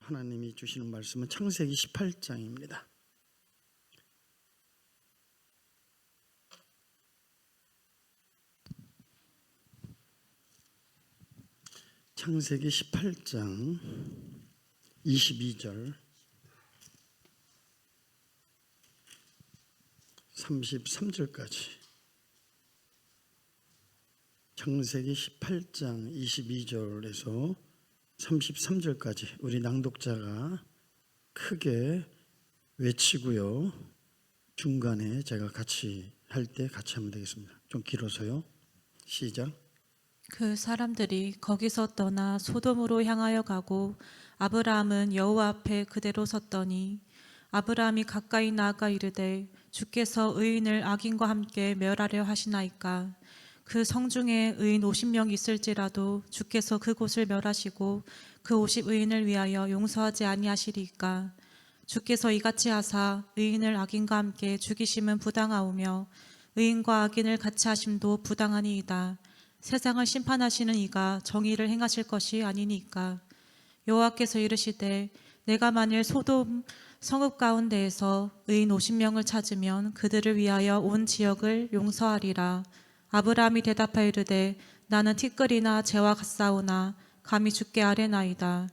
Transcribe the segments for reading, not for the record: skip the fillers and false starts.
하나님이 주시는 말씀은 창세기 18장입니다. 창세기 18장 22절 33절까지. 창세기 18장 22절에서 33절까지 우리 낭독자가 크게 외치고요. 중간에 제가 같이 할 때 같이 하면 되겠습니다. 좀 길어서요. 시작. 그 사람들이 거기서 떠나 소돔으로 향하여 가고 아브라함은 여호와 앞에 그대로 섰더니 아브라함이 가까이 나아가 이르되 주께서 의인을 악인과 함께 멸하려 하시나이까. 그 성중에 의인 50명 있을지라도 주께서 그곳을 멸하시고 그 50의인을 위하여 용서하지 아니하시리이까. 주께서 이같이 하사 의인을 악인과 함께 죽이심은 부당하오며 의인과 악인을 같이 하심도 부당하니이다. 세상을 심판하시는 이가 정의를 행하실 것이 아니니까. 여호와께서 이르시되 내가 만일 소돔 성읍 가운데에서 의인 50명을 찾으면 그들을 위하여 온 지역을 용서하리라. 아브라함이 대답하여 이르되 나는 티끌이나 재와 같사오나 감히 주께 아뢰나이다.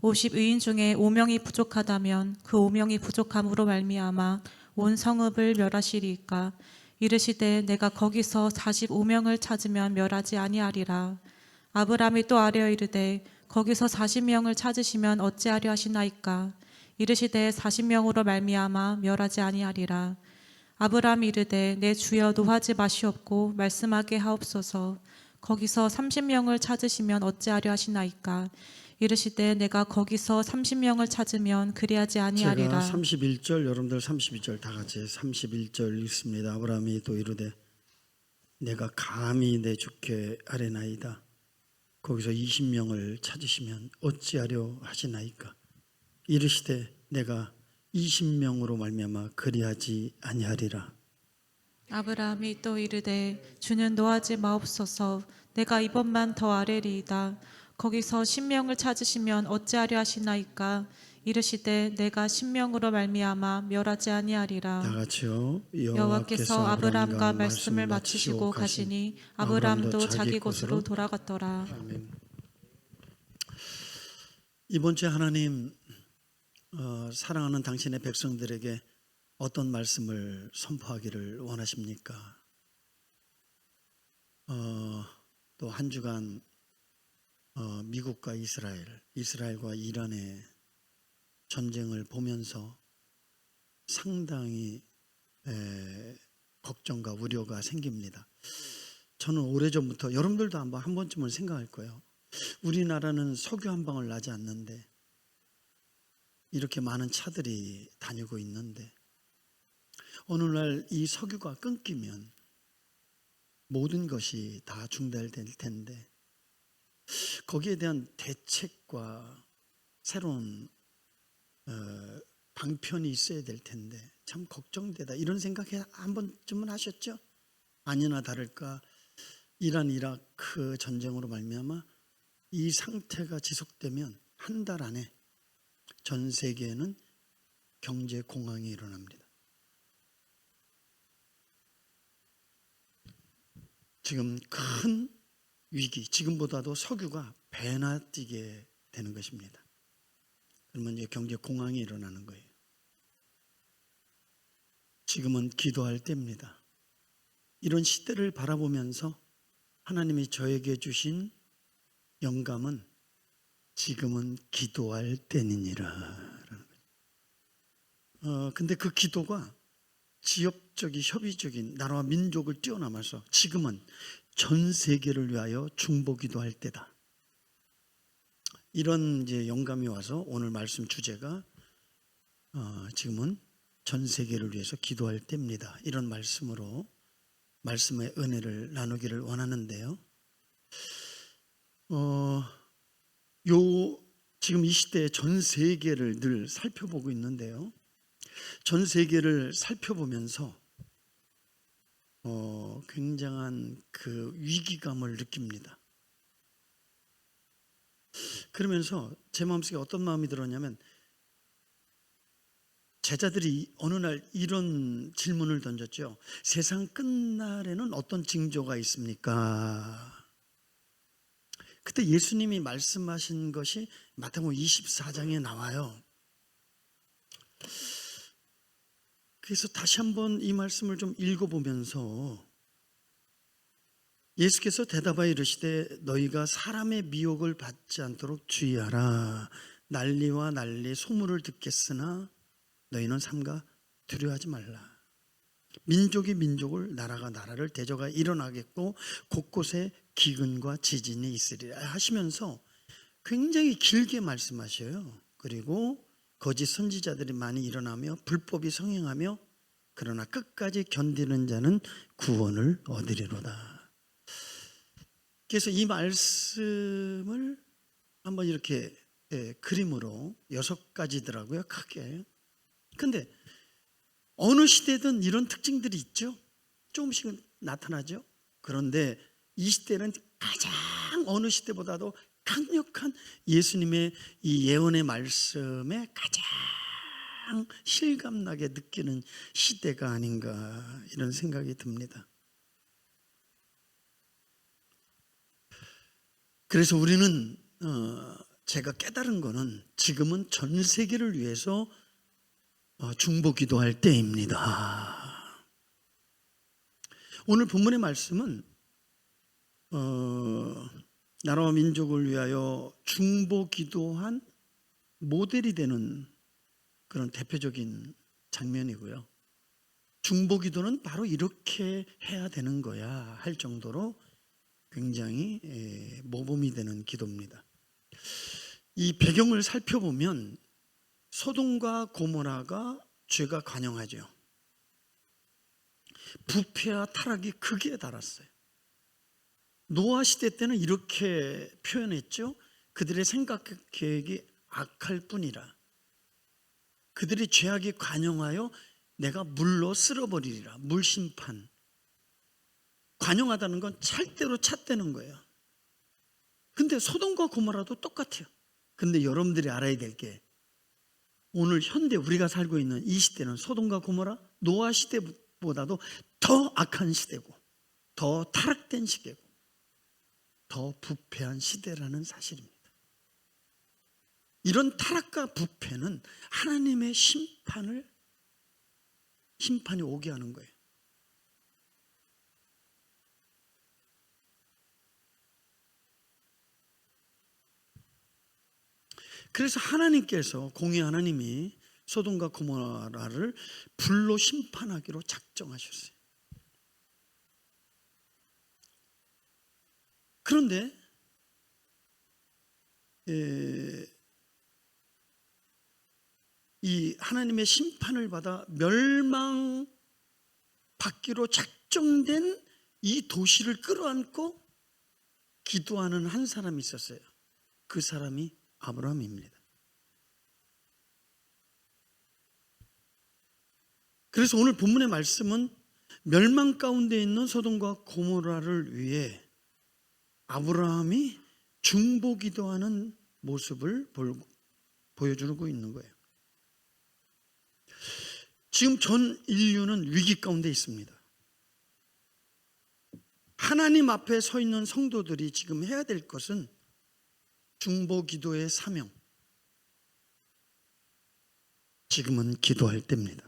50의인 중에 5명이 부족하다면 그 5명이 부족함으로 말미암아 온 성읍을 멸하시리이까. 이르시되 내가 거기서 45명을 찾으면 멸하지 아니하리라. 아브라함이 또 아뢰어 이르되 거기서 40명을 찾으시면 어찌하려 하시나이까. 이르시되 40명으로 말미암아 멸하지 아니하리라. 아브라함이 이르되 내 주여 노하지 마시옵고 말씀하게 하옵소서. 거기서 30명을 찾으시면 어찌하려 하시나이까. 이르시되 내가 거기서 30명을 찾으면 그리하지 아니하리라. 제가 31절, 여러분들 32절 다 같이 31절 읽습니다. 아브라함이 또 이르되 내가 감히 내 주께 아뢰나이다. 거기서 20명을 찾으시면 어찌하려 하시나이까. 이르시되 내가 20명으로 말미암아 그리하지 아니하리라. 아브라함이 또 이르되 주는 노하지 마옵소서. 내가 이번만 더 아뢰리이다. 거기서 10명을 찾으시면 어찌하려 하시나이까. 이르시되 내가 10명으로 말미암아 멸하지 아니하리라. 다 같이요. 여호와께서 아브라함과 말씀을 마치시고 가시니 아브라함도 자기 곳으로 돌아갔더라. 아멘. 이번 주에 하나님 사랑하는 당신의 백성들에게 어떤 말씀을 선포하기를 원하십니까? 또 한 주간 미국과 이스라엘과 이란의 전쟁을 보면서 상당히 걱정과 우려가 생깁니다. 저는 오래전부터, 여러분들도 한 번쯤은 생각할 거예요. 우리나라는 석유 한 방울 나지 않는데 이렇게 많은 차들이 다니고 있는데 어느 날 이 석유가 끊기면 모든 것이 다 중단될 텐데 거기에 대한 대책과 새로운 방편이 있어야 될 텐데 참 걱정되다, 이런 생각 한 번쯤은 하셨죠? 아니나 다를까 이란 이라크 전쟁으로 말미암아 이 상태가 지속되면 한 달 안에 전 세계에는 경제 공황이 일어납니다. 지금 큰 위기, 지금보다도 석유가 배나 뛰게 되는 것입니다. 그러면 이제 경제 공황이 일어나는 거예요. 지금은 기도할 때입니다. 이런 시대를 바라보면서 하나님이 저에게 주신 영감은 지금은 기도할 때니라. 근데 그 기도가 지역적인 협의적인 나라와 민족을 뛰어넘어서 지금은 전 세계를 위하여 중보기도할 때다. 이런 이제 영감이 와서 오늘 말씀 주제가 지금은 전 세계를 위해서 기도할 때입니다. 이런 말씀으로 말씀의 은혜를 나누기를 원하는데요. 지금 이 시대의 전 세계를 늘 살펴보고 있는데요. 전 세계를 살펴보면서 굉장한 그 위기감을 느낍니다. 그러면서 제 마음속에 어떤 마음이 들었냐면, 제자들이 어느 날 이런 질문을 던졌죠. 세상 끝날에는 어떤 징조가 있습니까? 그때 예수님이 말씀하신 것이 마태복음 24장에 나와요. 그래서 다시 한번 이 말씀을 좀 읽어보면서, 예수께서 대답하여 이르시되 너희가 사람의 미혹을 받지 않도록 주의하라. 난리와 난리 소문을 듣겠으나 너희는 삼가 두려워하지 말라. 민족이 민족을, 나라가 나라를 대적하여 일어나겠고 곳곳에 기근과 지진이 있으리라 하시면서 굉장히 길게 말씀하셔요. 그리고 거짓 선지자들이 많이 일어나며 불법이 성행하며 그러나 끝까지 견디는 자는 구원을 얻으리로다. 그래서 이 말씀을 한번 이렇게 그림으로 6가지더라고요, 크게. 근데 어느 시대든 이런 특징들이 있죠. 조금씩은 나타나죠. 그런데 이 시대는 가장 어느 시대보다도 강력한 예수님의 이 예언의 말씀에 가장 실감나게 느끼는 시대가 아닌가, 이런 생각이 듭니다. 그래서 우리는 제가 깨달은 거는 지금은 전 세계를 위해서 중보기도할 때입니다. 오늘 본문의 말씀은 나라와 민족을 위하여 중보기도한 모델이 되는 그런 대표적인 장면이고요. 중보기도는 바로 이렇게 해야 되는 거야 할 정도로 굉장히 모범이 되는 기도입니다. 이 배경을 살펴보면 소돔과 고모라가 죄가 관영하죠. 부패와 타락이 극에 달았어요. 노아 시대 때는 이렇게 표현했죠. 그들의 생각 계획이 악할 뿐이라. 그들의 죄악이 관영하여 내가 물로 쓸어버리리라. 물심판. 관영하다는 건 찰대로 찼다는 거예요. 근데 소돔과 고모라도 똑같아요. 근데 여러분들이 알아야 될 게, 오늘 현대 우리가 살고 있는 이 시대는 소돔과 고모라, 노아 시대보다도 더 악한 시대고, 더 타락된 시대고, 더 부패한 시대라는 사실입니다. 이런 타락과 부패는 하나님의 심판이 오게 하는 거예요. 그래서 하나님께서, 공의 하나님이 소돔과 고모라를 불로 심판하기로 작정하셨어요. 그런데 이 하나님의 심판을 받아 멸망받기로 작정된 이 도시를 끌어안고 기도하는 한 사람이 있었어요. 그 사람이 아브라함입니다. 그래서 오늘 본문의 말씀은 멸망 가운데 있는 소돔과 고모라를 위해 아브라함이 중보기도하는 모습을 보여주고 있는 거예요. 지금 전 인류는 위기 가운데 있습니다. 하나님 앞에 서 있는 성도들이 지금 해야 될 것은 중보기도의 사명, 지금은 기도할 때입니다.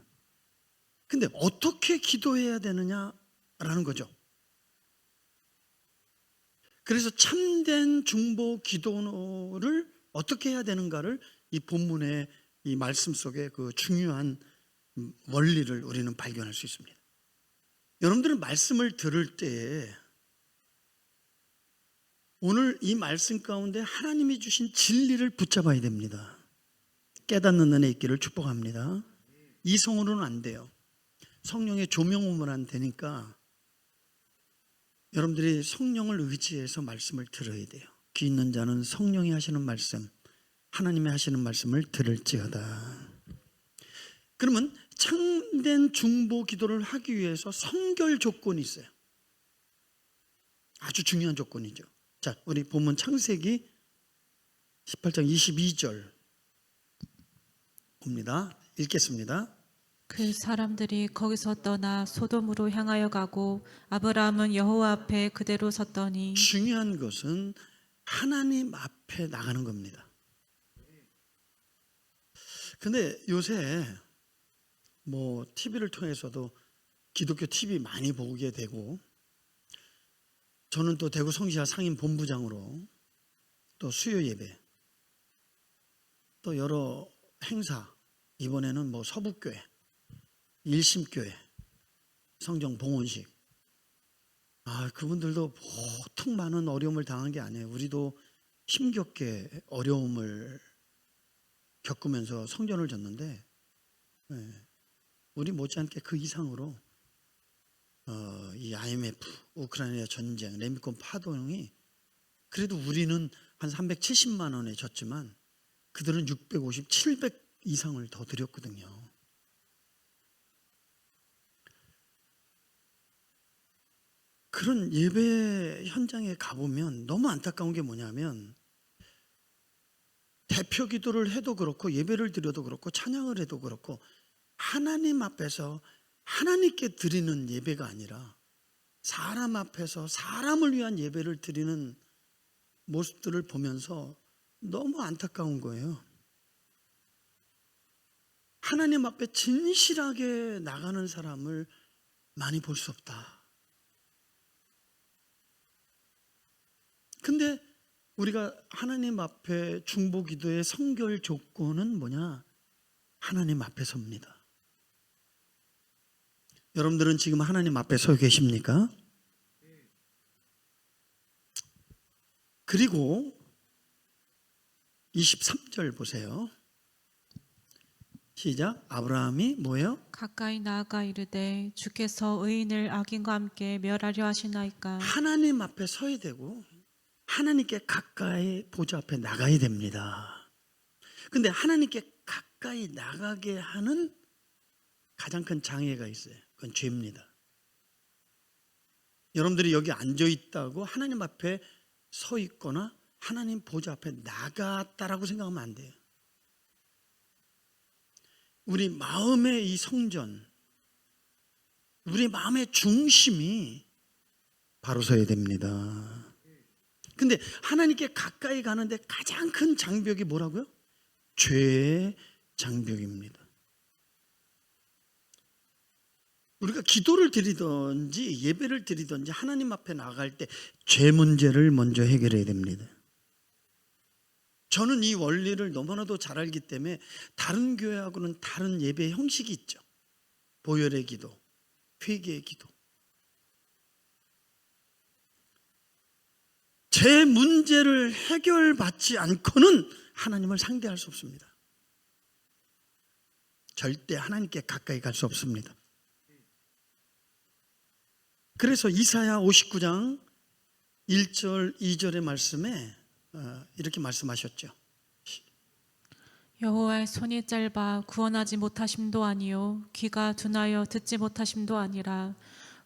근데 어떻게 기도해야 되느냐라는 거죠. 그래서 참된 중보기도를 어떻게 해야 되는가를 이 본문의 이 말씀 속에 그 중요한 원리를 우리는 발견할 수 있습니다. 여러분들은 말씀을 들을 때에 오늘 이 말씀 가운데 하나님이 주신 진리를 붙잡아야 됩니다. 깨닫는 은혜 있기를 축복합니다. 이성으로는 안 돼요. 성령의 조명으로만 안 되니까 여러분들이 성령을 의지해서 말씀을 들어야 돼요. 귀 있는 자는 성령이 하시는 말씀, 하나님이 하시는 말씀을 들을지어다. 그러면 참된 중보 기도를 하기 위해서 성결 조건이 있어요. 아주 중요한 조건이죠. 자, 우리 본문 창세기 18장 22절 봅니다. 읽겠습니다. 그 사람들이 거기서 떠나 소돔으로 향하여 가고 아브라함은 여호와 앞에 그대로 섰더니 중요한 것은 하나님 앞에 나가는 겁니다. 근데 요새 뭐 TV를 통해서도 기독교 TV 많이 보게 되고, 저는 또 대구 성지하 상임 본부장으로 또 수요 예배, 또 여러 행사, 이번에는 뭐 서북교회, 일심교회, 성정 봉헌식, 그분들도 보통 많은 어려움을 당한 게 아니에요. 우리도 힘겹게 어려움을 겪으면서 성전을 졌는데, 우리 못지않게 그 이상으로 이 IMF, 우크라이나 전쟁, 레미콘 파동이, 그래도 우리는 한 370만 원에 졌지만 그들은 650, 700 이상을 더 드렸거든요. 그런 예배 현장에 가보면 너무 안타까운 게 뭐냐면, 대표 기도를 해도 그렇고 예배를 드려도 그렇고 찬양을 해도 그렇고 하나님 앞에서 하나님께 드리는 예배가 아니라 사람 앞에서 사람을 위한 예배를 드리는 모습들을 보면서 너무 안타까운 거예요. 하나님 앞에 진실하게 나가는 사람을 많이 볼 수 없다. 근데 우리가 하나님 앞에 중보기도의 성결 조건은 뭐냐? 하나님 앞에 섭니다. 여러분들은 지금 하나님 앞에 서 계십니까? 그리고 23절 보세요. 시작. 아브라함이 뭐예요? 가까이 나아가 이르되 주께서 의인을 악인과 함께 멸하려 하시나이까. 하나님 앞에 서야 되고 하나님께 가까이 보좌 앞에 나가야 됩니다. 근데 하나님께 가까이 나가게 하는 가장 큰 장애가 있어요. 그건 죄입니다. 여러분들이 여기 앉아 있다고 하나님 앞에 서 있거나 하나님 보좌 앞에 나갔다라고 생각하면 안 돼요. 우리 마음의 이 성전, 우리 마음의 중심이 바로 서야 됩니다. 근데 하나님께 가까이 가는데 가장 큰 장벽이 뭐라고요? 죄의 장벽입니다. 우리가 기도를 드리든지 예배를 드리든지 하나님 앞에 나갈 때 죄 문제를 먼저 해결해야 됩니다. 저는 이 원리를 너무나도 잘 알기 때문에 다른 교회하고는 다른 예배 형식이 있죠. 보혈의 기도, 회개의 기도. 제 문제를 해결받지 않고는 하나님을 상대할 수 없습니다. 절대 하나님께 가까이 갈 수 없습니다. 그래서 이사야 59장 1절 2절의 말씀에 이렇게 말씀하셨죠. 여호와의 손이 짧아 구원하지 못하심도 아니요 귀가 둔하여 듣지 못하심도 아니라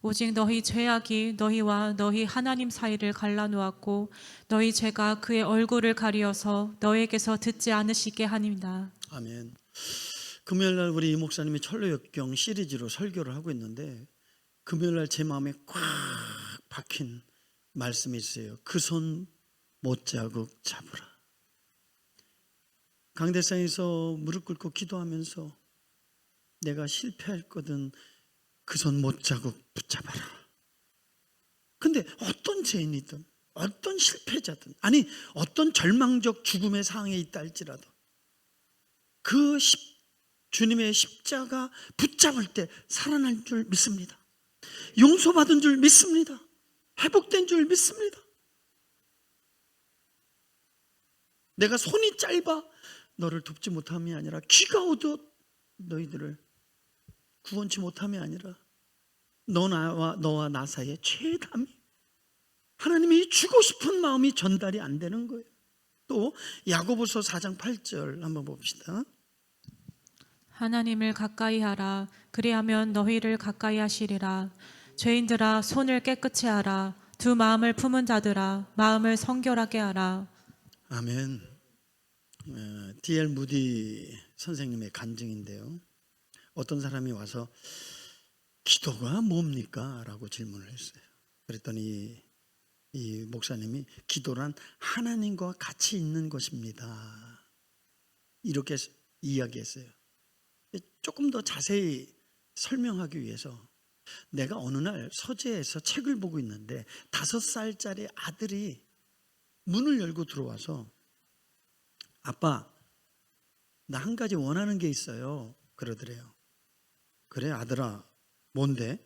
오직 너희 죄악이 너희와 너희 하나님 사이를 갈라놓았고 너희 죄가 그의 얼굴을 가리어서 너에게서 듣지 않으시게 하니이다. 아멘. 금요일날 우리 이 목사님이 철로역경 시리즈로 설교를 하고 있는데, 금요일날 제 마음에 꽉 박힌 말씀이 있어요. 그 손 못자국 잡으라. 강대상에서 무릎 꿇고 기도하면서 내가 실패할 거든 그 손 못자국 붙잡아라. 근데 어떤 죄인이든 어떤 실패자든, 아니 어떤 절망적 죽음의 상황에 있다 할지라도 그 주님의 십자가 붙잡을 때 살아날 줄 믿습니다. 용서받은 줄 믿습니다. 회복된 줄 믿습니다. 내가 손이 짧아 너를 돕지 못함이 아니라 귀가 어두워 너희들을 구원치 못함이 아니라 너와 나 사이에 최담이, 하나님이 주고 싶은 마음이 전달이 안 되는 거예요. 또 야고보서 4장 8절 한번 봅시다. 하나님을 가까이 하라. 그리하면 너희를 가까이 하시리라. 죄인들아 손을 깨끗이 하라. 두 마음을 품은 자들아 마음을 성결하게 하라. 아멘. D.L. 무디 선생님의 간증인데요. 어떤 사람이 와서 기도가 뭡니까? 라고 질문을 했어요. 그랬더니 이 목사님이 기도란 하나님과 같이 있는 것입니다. 이렇게 이야기했어요. 조금 더 자세히 설명하기 위해서 내가 어느 날 서재에서 책을 보고 있는데 5살짜리 아들이 문을 열고 들어와서 아빠, 나 한 가지 원하는 게 있어요. 그러더래요. 그래 아들아, 뭔데?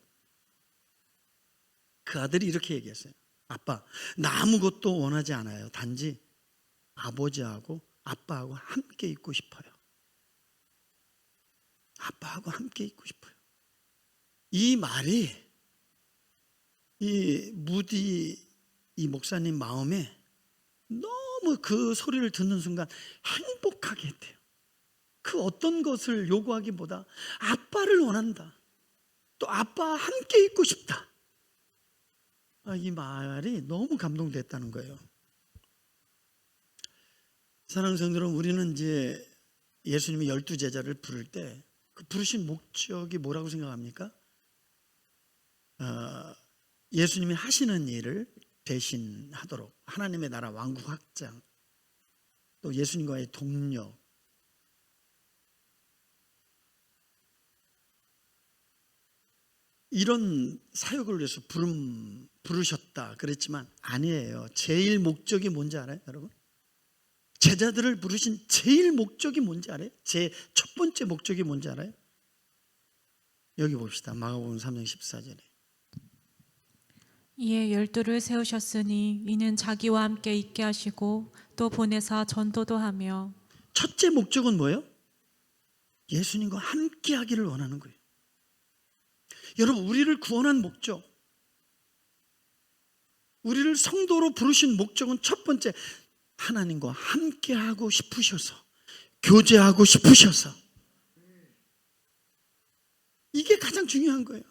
그 아들이 이렇게 얘기했어요. 아빠, 나 아무것도 원하지 않아요. 단지 아버지하고 아빠하고 함께 있고 싶어요. 아빠하고 함께 있고 싶어요. 이 말이 이 무디 이 목사님 마음에 너무 그 소리를 듣는 순간 행복하게 했대요. 그 어떤 것을 요구하기보다 아빠를 원한다. 또 아빠와 함께 있고 싶다. 이 말이 너무 감동됐다는 거예요. 사랑하는 성도 여러분, 우리는 이제 예수님이 12제자를 부를 때 그 부르신 목적이 뭐라고 생각합니까? 예수님이 하시는 일을 대신하도록 하나님의 나라 왕국 확장, 또 예수님과의 동력, 이런 사역을 위해서 부르셨다 그랬지만 아니에요. 제일 목적이 뭔지 알아요, 여러분? 제자들을 부르신 제일 목적이 뭔지 알아요? 제 첫 번째 목적이 뭔지 알아요? 여기 봅시다. 마가복음 3장 14절에. 이에 12를 세우셨으니 이는 자기와 함께 있게 하시고 또 보내사 전도도 하며. 첫째 목적은 뭐예요? 예수님과 함께 하기를 원하는 거예요. 여러분, 우리를 구원한 목적, 우리를 성도로 부르신 목적은 첫 번째, 하나님과 함께 하고 싶으셔서, 교제하고 싶으셔서, 이게 가장 중요한 거예요.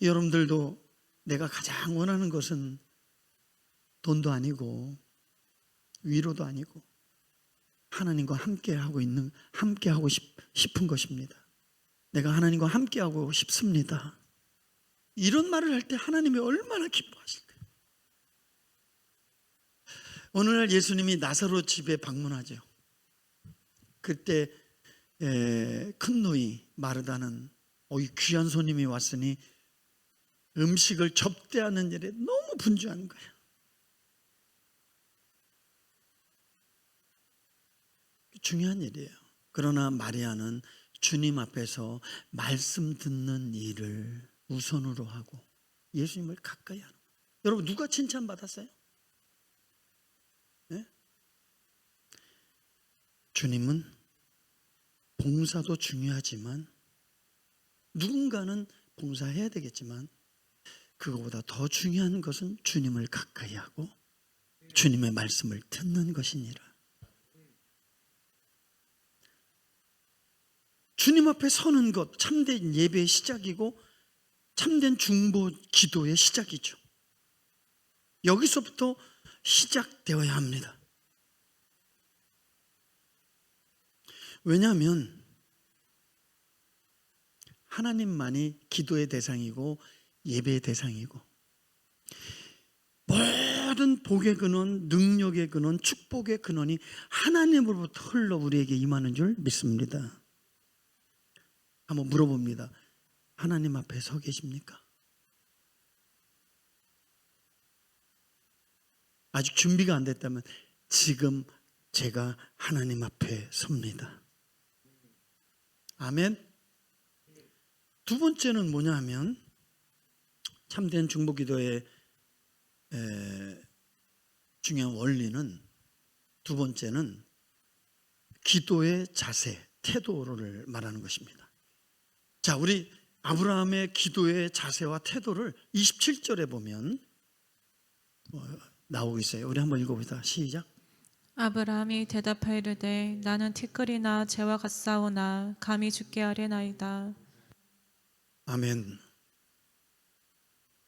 여러분들도 내가 가장 원하는 것은 돈도 아니고 위로도 아니고 하나님과 함께 하고 싶은 것입니다. 내가 하나님과 함께 하고 싶습니다. 이런 말을 할 때 하나님이 얼마나 기뻐하실까요? 어느 날 예수님이 나사로 집에 방문하죠. 그때 큰 노이 마르다는 이 귀한 손님이 왔으니 음식을 접대하는 일에 너무 분주한 거예요. 중요한 일이에요. 그러나 마리아는 주님 앞에서 말씀 듣는 일을 우선으로 하고 예수님을 가까이 하는 거예요. 여러분, 누가 칭찬받았어요? 네? 주님은 봉사도 중요하지만 누군가는 봉사해야 되겠지만 그거보다 더 중요한 것은 주님을 가까이 하고 주님의 말씀을 듣는 것이니라. 주님 앞에 서는 것, 참된 예배의 시작이고 참된 중보 기도의 시작이죠. 여기서부터 시작되어야 합니다. 왜냐하면 하나님만이 기도의 대상이고 예배의 대상이고 모든 복의 근원, 능력의 근원, 축복의 근원이 하나님으로부터 흘러 우리에게 임하는 줄 믿습니다. 한번 물어봅니다. 하나님 앞에 서 계십니까? 아직 준비가 안 됐다면 지금 제가 하나님 앞에 섭니다. 아멘. 두 번째는 뭐냐 하면 참된 중보기도의 중요한 원리는 두 번째는 기도의 자세, 태도를 말하는 것입니다. 자, 우리 아브라함의 기도의 자세와 태도를 27절에 보면 나오고 있어요. 우리 한번 읽어봅시다. 시작. 아브라함이 대답하이르되 나는 티끌이나 재와 같사오나 감히 주께 아뢰나이다. 아멘.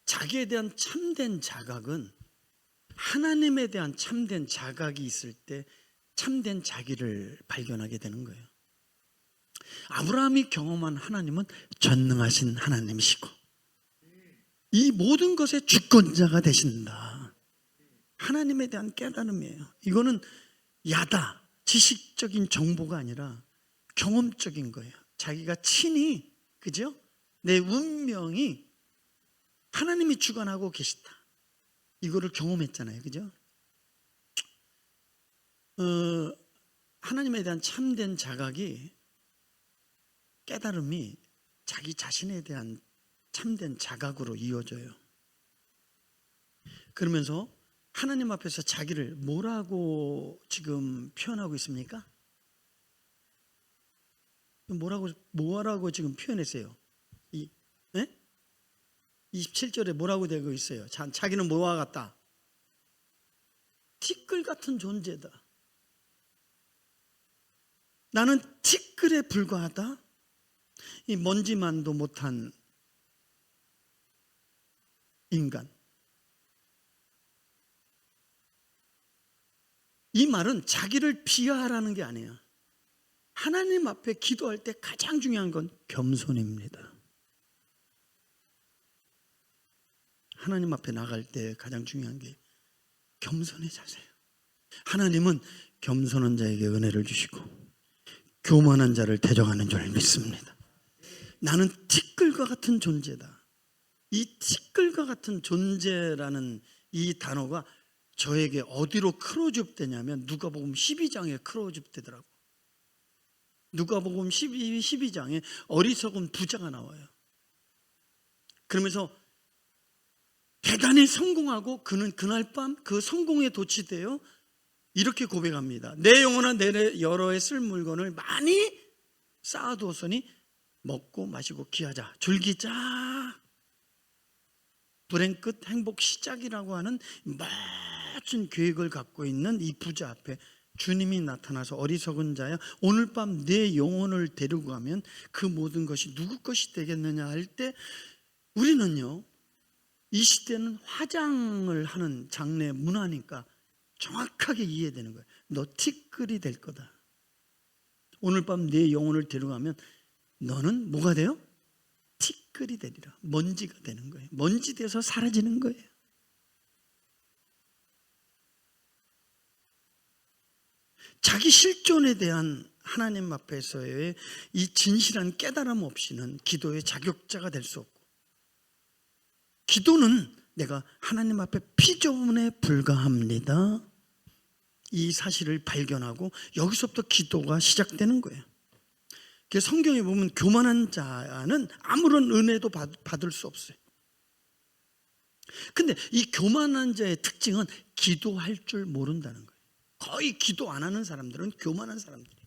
자기에 대한 참된 자각은 하나님에 대한 참된 자각이 있을 때 참된 자기를 발견하게 되는 거예요. 아브라함이 경험한 하나님은 전능하신 하나님이시고 이 모든 것의 주권자가 되신다. 하나님에 대한 깨달음이에요. 이거는 야다, 지식적인 정보가 아니라 경험적인 거예요. 자기가 친히, 그죠? 내 운명이 하나님이 주관하고 계시다. 이거를 경험했잖아요. 그죠? 하나님에 대한 참된 자각이, 깨달음이 자기 자신에 대한 참된 자각으로 이어져요. 그러면서 하나님 앞에서 자기를 뭐라고 지금 표현하고 있습니까? 뭐라고 지금 표현했어요? 27절에 뭐라고 되고 있어요? 자기는 뭐와 같다? 티끌 같은 존재다. 나는 티끌에 불과하다. 이 먼지만도 못한 인간. 이 말은 자기를 비하하라는 게 아니에요. 하나님 앞에 기도할 때 가장 중요한 건 겸손입니다. 하나님 앞에 나갈 때 가장 중요한 게 겸손의 자세예요. 하나님은 겸손한 자에게 은혜를 주시고 교만한 자를 대적하는 줄 믿습니다. 나는 티끌과 같은 존재다. 이 티끌과 같은 존재라는 이 단어가 저에게 어디로 크로즈업 되냐면 누가복음 12장에 크로즈업 되더라고. 누가복음 12장에 어리석은 부자가 나와요. 그러면서 대단히 성공하고 그는 그날 밤 그 성공에 도취되어 이렇게 고백합니다. 내 영혼아 내 여러 해 쓸 물건을 많이 쌓아두었으니 먹고 마시고 귀하자. 줄기자. 불행 끝 행복 시작이라고 하는 멋진 계획을 갖고 있는 이 부자 앞에 주님이 나타나서 어리석은 자야 오늘 밤 내 영혼을 데리고 가면 그 모든 것이 누구 것이 되겠느냐 할 때 우리는요, 이 시대는 화장을 하는 장래 문화니까 정확하게 이해되는 거예요. 너 티끌이 될 거다. 오늘 밤 내 영혼을 데려가면 너는 뭐가 돼요? 티끌이 되리라. 먼지가 되는 거예요. 먼지 돼서 사라지는 거예요. 자기 실존에 대한 하나님 앞에서의 이 진실한 깨달음 없이는 기도의 자격자가 될 수 없고, 기도는 내가 하나님 앞에 피조물에 불과합니다. 이 사실을 발견하고 여기서부터 기도가 시작되는 거예요. 성경에 보면 교만한 자는 아무런 은혜도 받을 수 없어요. 근데 이 교만한 자의 특징은 기도할 줄 모른다는 거예요. 거의 기도 안 하는 사람들은 교만한 사람들이에요.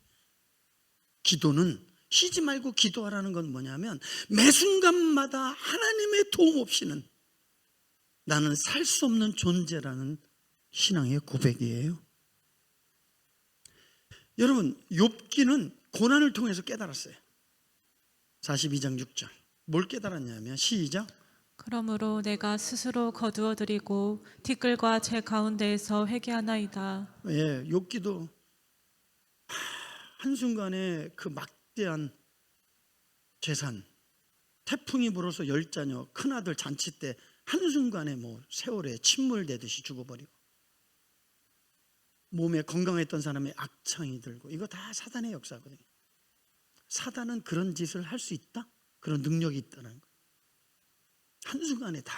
기도는 쉬지 말고 기도하라는 건 뭐냐면 매 순간마다 하나님의 도움 없이는 나는 살 수 없는 존재라는 신앙의 고백이에요. 여러분, 욥기는 고난을 통해서 깨달았어요. 42장 6절. 뭘 깨달았냐면 시작. 그러므로 내가 스스로 거두어드리고 티끌과 제 가운데에서 회개하나이다. 예, 욥기도 한순간에 그 막대한 재산, 태풍이 불어서 열자녀 큰아들 잔치 때 한순간에 뭐 세월에 침몰되듯이 죽어버리고, 몸에 건강했던 사람의 악창이 들고, 이거 다 사단의 역사거든요. 사단은 그런 짓을 할 수 있다? 그런 능력이 있다는 거예요. 한순간에 다.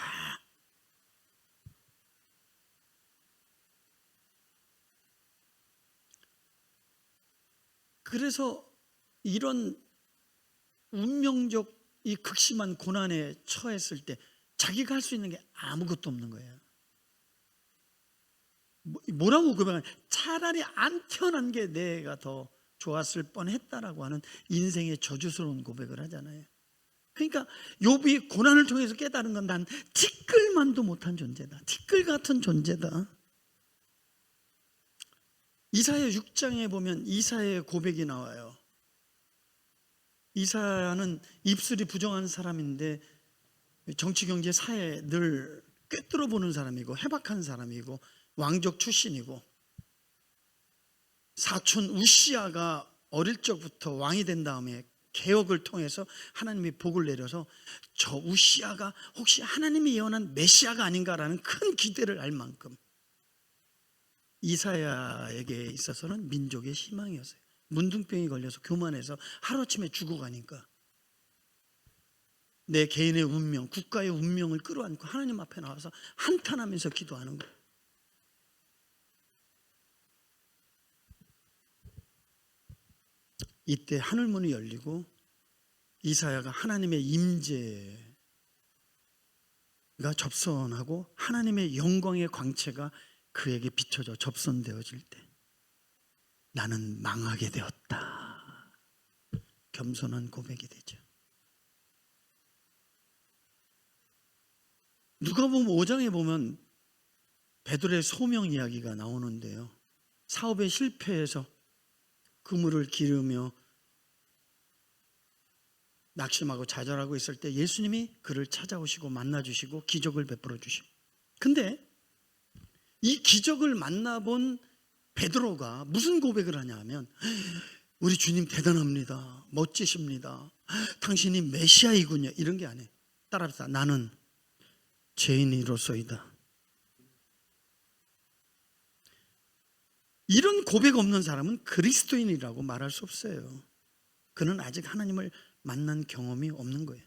그래서 이런 운명적 이 극심한 고난에 처했을 때 자기가 할 수 있는 게 아무것도 없는 거예요. 뭐라고 고백하냐? 차라리 안 태어난 게 내가 더 좋았을 뻔했다라고 하는 인생의 저주스러운 고백을 하잖아요. 그러니까 욥이 고난을 통해서 깨달은 건 난 티끌만도 못한 존재다. 티끌 같은 존재다. 이사야 6장에 보면 이사야의 고백이 나와요. 이사야는 입술이 부정한 사람인데 정치, 경제, 사회 늘 꿰뚫어 보는 사람이고 해박한 사람이고 왕족 출신이고 사촌 우시아가 어릴 적부터 왕이 된 다음에 개혁을 통해서 하나님이 복을 내려서 저 우시아가 혹시 하나님이 예언한 메시아가 아닌가라는 큰 기대를 알 만큼 이사야에게 있어서는 민족의 희망이었어요. 문둥병이 걸려서 교만해서 하루아침에 죽어가니까 내 개인의 운명, 국가의 운명을 끌어안고 하나님 앞에 나와서 한탄하면서 기도하는 거예요. 이때 하늘문이 열리고 이사야가 하나님의 임재가 접선하고 하나님의 영광의 광채가 그에게 비춰져 접선되어질 때 나는 망하게 되었다. 겸손한 고백이 되죠. 누가복음 5장에 보면 베드로의 소명 이야기가 나오는데요. 사업에 실패해서 그물을 기르며 낙심하고 좌절하고 있을 때 예수님이 그를 찾아오시고 만나주시고 기적을 베풀어 주시고, 근데 이 기적을 만나본 베드로가 무슨 고백을 하냐 하면 우리 주님 대단합니다, 멋지십니다, 당신이 메시아이군요, 이런 게 아니에요. 따라합시다. 나는 죄인이로소이다. 이런 고백 없는 사람은 그리스도인이라고 말할 수 없어요. 그는 아직 하나님을 만난 경험이 없는 거예요.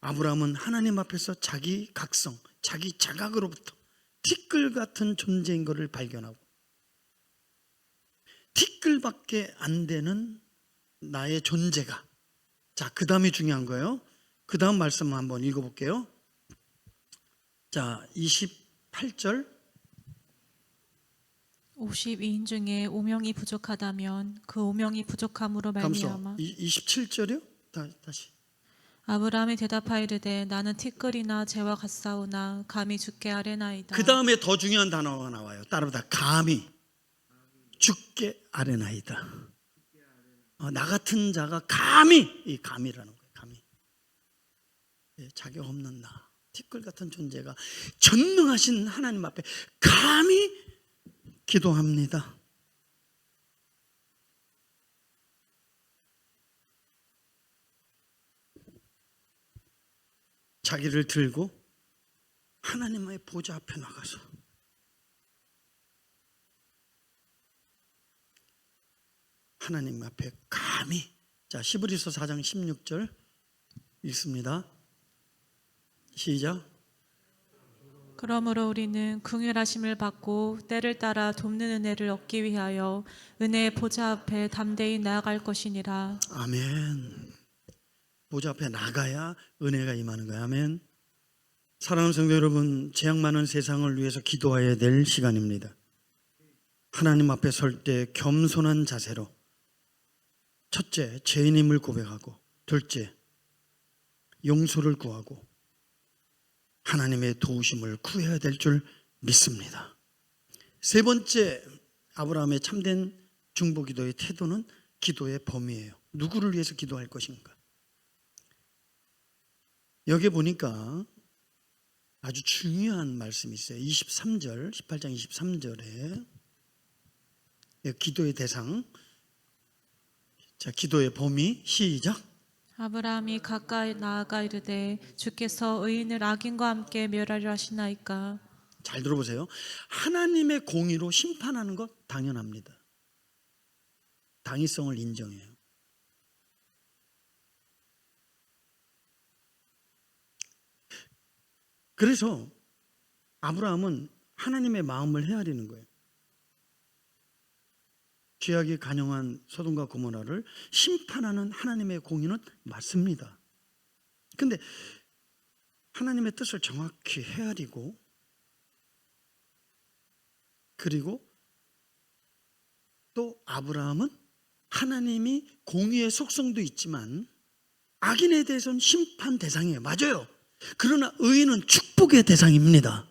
아브라함은 하나님 앞에서 자기 각성, 자기 자각으로부터 티끌 같은 존재인 것을 발견하고 티끌밖에 안 되는 나의 존재가, 자, 그 다음이 중요한 거예요. 그 다음 말씀 한번 읽어볼게요. 자, 28절 52인 중에 5명이 부족하다면 그 5명이 부족함으로 말미암아 27절이요? 다시. 아브라함이 대답하이르되 나는 티끌이나 재와 같사오나 감히 주께 아뢰나이다. 그 다음에 더 중요한 단어가 나와요. 따라보다 감히 주께 아뢰나이다. 나 같은 자가 감히, 이 감이라는 거예요. 감히. 자격 없는 나, 티끌 같은 존재가 전능하신 하나님 앞에 감히 기도합니다. 자기를 들고 하나님의 보좌 앞에 나가서 하나님 앞에 감히, 자, 히브리서 4장 16절 읽습니다. 시작. 그러므로 우리는 긍휼하심을 받고 때를 따라 돕는 은혜를 얻기 위하여 은혜의 보좌 앞에 담대히 나아갈 것이니라. 아멘. 보좌 앞에 나가야 은혜가 임하는 거예요. 아멘. 사랑하는 성도 여러분, 재앙 많은 세상을 위해서 기도해야 될 시간입니다. 하나님 앞에 설 때 겸손한 자세로, 첫째, 죄인임을 고백하고, 둘째, 용서를 구하고 하나님의 도우심을 구해야 될 줄 믿습니다. 세 번째, 아브라함의 참된 중보기도의 태도는 기도의 범위예요. 누구를 위해서 기도할 것인가? 여기 보니까 아주 중요한 말씀이 있어요. 23절, 18장 23절에 기도의 대상, 자, 기도의 범위, 시작. 아브라함이 가까이 나아가 이르되 주께서 의인을 악인과 함께 멸하려 하시나이까. 잘 들어보세요. 하나님의 공의로 심판하는 것 당연합니다. 당위성을 인정해요. 그래서 아브라함은 하나님의 마음을 헤아리는 거예요. 죄악이 간영한 소돔과 고모라를 심판하는 하나님의 공의는 맞습니다. 그런데 하나님의 뜻을 정확히 헤아리고, 그리고 또 아브라함은 하나님이 공의의 속성도 있지만 악인에 대해서는 심판 대상이에요. 맞아요. 그러나 의인은 축복의 대상입니다.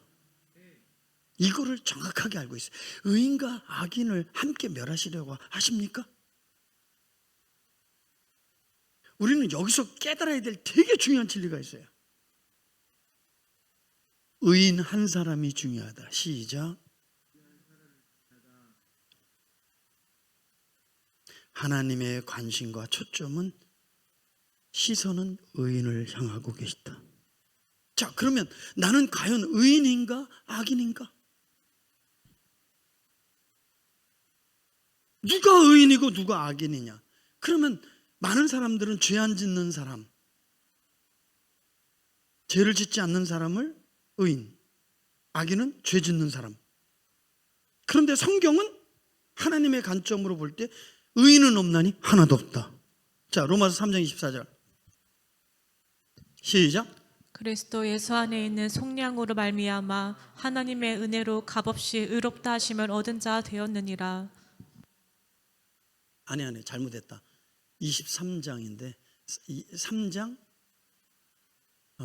이거를 정확하게 알고 있어요. 의인과 악인을 함께 멸하시려고 하십니까? 우리는 여기서 깨달아야 될 되게 중요한 진리가 있어요. 의인 한 사람이 중요하다. 시작. 하나님의 관심과 초점은, 시선은 의인을 향하고 계시다. 자, 그러면 나는 과연 의인인가 악인인가? 누가 의인이고 누가 악인이냐? 그러면 많은 사람들은 죄 안 짓는 사람, 죄를 짓지 않는 사람을 의인, 악인은 죄 짓는 사람. 그런데 성경은 하나님의 관점으로 볼 때 의인은 없나니 하나도 없다. 자, 로마서 3장 24절 시작. 그리스도 예수 안에 있는 속량으로 말미암아 하나님의 은혜로 값없이 의롭다 하심을 얻은 자 되었느니라. 아니 잘못했다. 23장인데 3장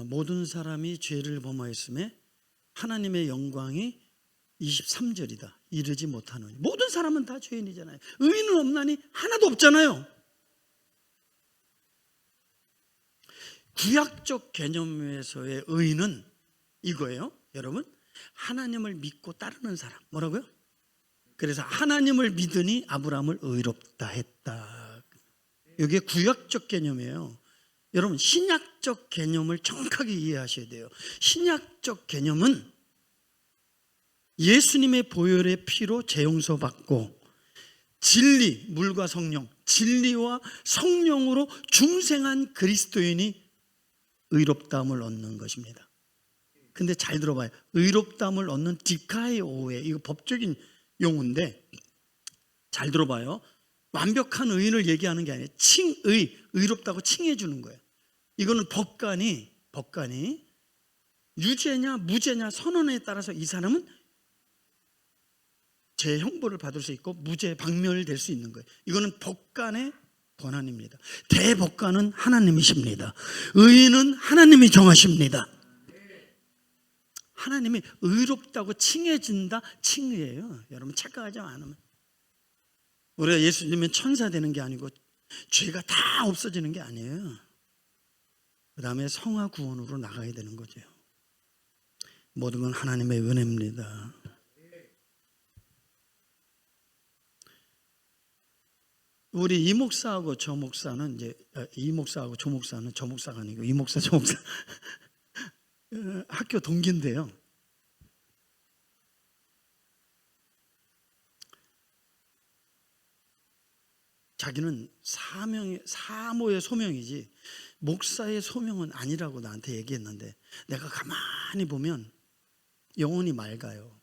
모든 사람이 죄를 범하였음에 하나님의 영광이 23절이다. 이르지 못하노니. 모든 사람은 다 죄인이잖아요. 의인은 없나니 하나도 없잖아요. 구약적 개념에서의 의인은 이거예요. 여러분, 하나님을 믿고 따르는 사람. 뭐라고요? 그래서 하나님을 믿으니 아브라함을 의롭다 했다. 이게 구약적 개념이에요. 여러분, 신약적 개념을 정확하게 이해하셔야 돼요. 신약적 개념은 예수님의 보혈의 피로 재용서받고 진리, 물과 성령, 진리와 성령으로 중생한 그리스도인이 의롭다함을 얻는 것입니다. 근데 잘 들어봐요. 의롭다함을 얻는 디카이오에, 이거 법적인 용어인데 잘 들어봐요. 완벽한 의인을 얘기하는 게 아니에요. 의롭다고 칭해 주는 거예요. 이거는 법관이 유죄냐 무죄냐 선언에 따라서 이 사람은 제 형벌을 받을 수 있고 무죄 박멸될 수 있는 거예요. 이거는 법관의 권한입니다. 대법관은 하나님이십니다. 의인은 하나님이 정하십니다. 하나님이 의롭다고 칭해진다, 칭의예요. 여러분 착각하지 않으면. 우리가 예수 믿으면 천사 되는 게 아니고 죄가 다 없어지는 게 아니에요. 그 다음에 성화 구원으로 나가야 되는 거죠. 모든 건 하나님의 은혜입니다. 우리 이 목사하고 저 목사는 이제 이 목사하고 저 목사는 저 목사가 아니고 이 목사 저 목사 학교 동기인데요. 자기는 사모의 소명이지 목사의 소명은 아니라고 나한테 얘기했는데 내가 가만히 보면 영혼이 맑아요.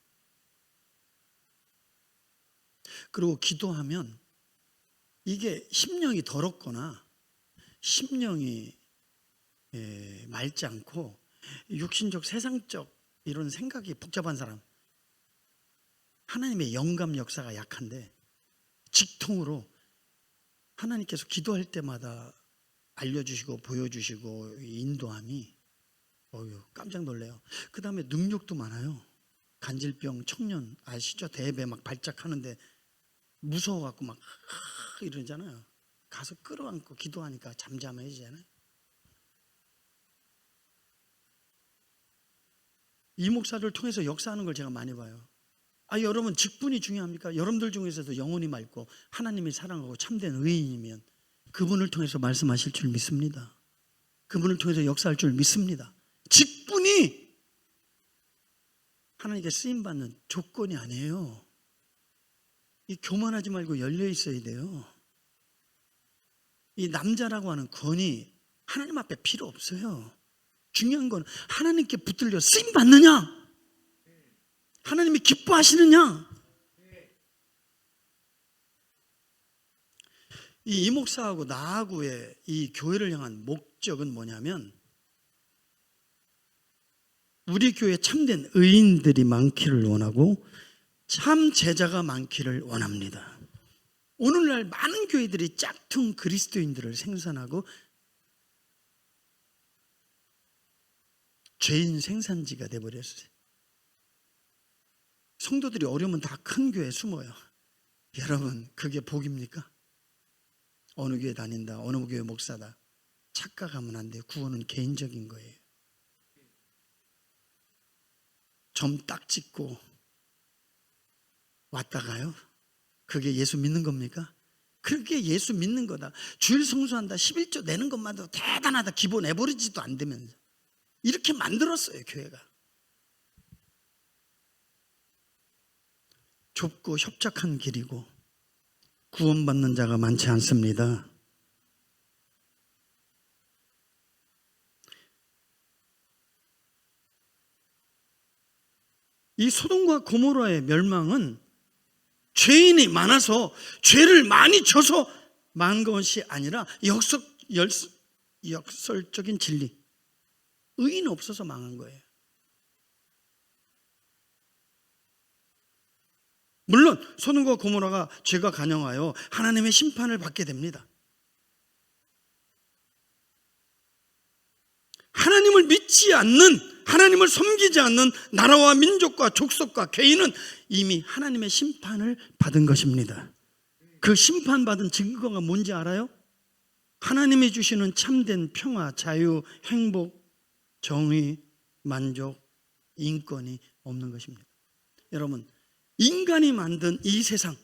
그리고 기도하면 이게 심령이 더럽거나 심령이 맑지 않고 육신적 세상적 이런 생각이 복잡한 사람, 하나님의 영감 역사가 약한데 직통으로 하나님께서 기도할 때마다 알려주시고 보여주시고 인도함이 깜짝 놀래요. 그 다음에 능력도 많아요. 간질병 청년 아시죠? 대배 막 발작하는데 무서워갖고 막 이러잖아요. 가서 끌어안고 기도하니까 잠잠해지잖아요. 이 목사를 통해서 역사하는 걸 제가 많이 봐요. 여러분 직분이 중요합니까? 여러분들 중에서도 영혼이 맑고 하나님이 사랑하고 참된 의인이면 그분을 통해서 말씀하실 줄 믿습니다. 그분을 통해서 역사할 줄 믿습니다. 직분이 하나님께 쓰임받는 조건이 아니에요. 이 교만하지 말고 열려 있어야 돼요. 이 남자라고 하는 권위 하나님 앞에 필요 없어요. 중요한 건 하나님께 붙들려 쓰임받느냐, 하나님이 기뻐하시느냐. 이 목사하고 나하고의 이 교회를 향한 목적은 뭐냐면 우리 교회에 참된 의인들이 많기를 원하고 참 제자가 많기를 원합니다. 오늘날 많은 교회들이 짝퉁 그리스도인들을 생산하고 죄인 생산지가 돼버렸어요. 성도들이 어려우면 다 큰 교회에 숨어요. 여러분, 그게 복입니까? 어느 교회 다닌다, 어느 교회 목사다 착각하면 안 돼요. 구원은 개인적인 거예요. 점 딱 찍고 왔다가요. 그게 예수 믿는 겁니까? 그게 예수 믿는 거다. 주일 성수한다. 11조 내는 것만도 대단하다. 기본 에버리지도 안 되면서. 이렇게 만들었어요, 교회가. 좁고 협착한 길이고 구원받는 자가 많지 않습니다. 이 소돔과 고모라의 멸망은 죄인이 많아서 죄를 많이 져서 망한 것이 아니라 역설적인 진리, 의인 없어서 망한 거예요. 물론 소돔과 고모라가 죄가 간영하여 하나님의 심판을 받게 됩니다. 하나님을 믿지 않는, 하나님을 섬기지 않는 나라와 민족과 족속과 개인은 이미 하나님의 심판을 받은 것입니다. 그 심판받은 증거가 뭔지 알아요? 하나님이 주시는 참된 평화, 자유, 행복, 정의, 만족, 인권이 없는 것입니다. 여러분, 인간이 만든 이 세상,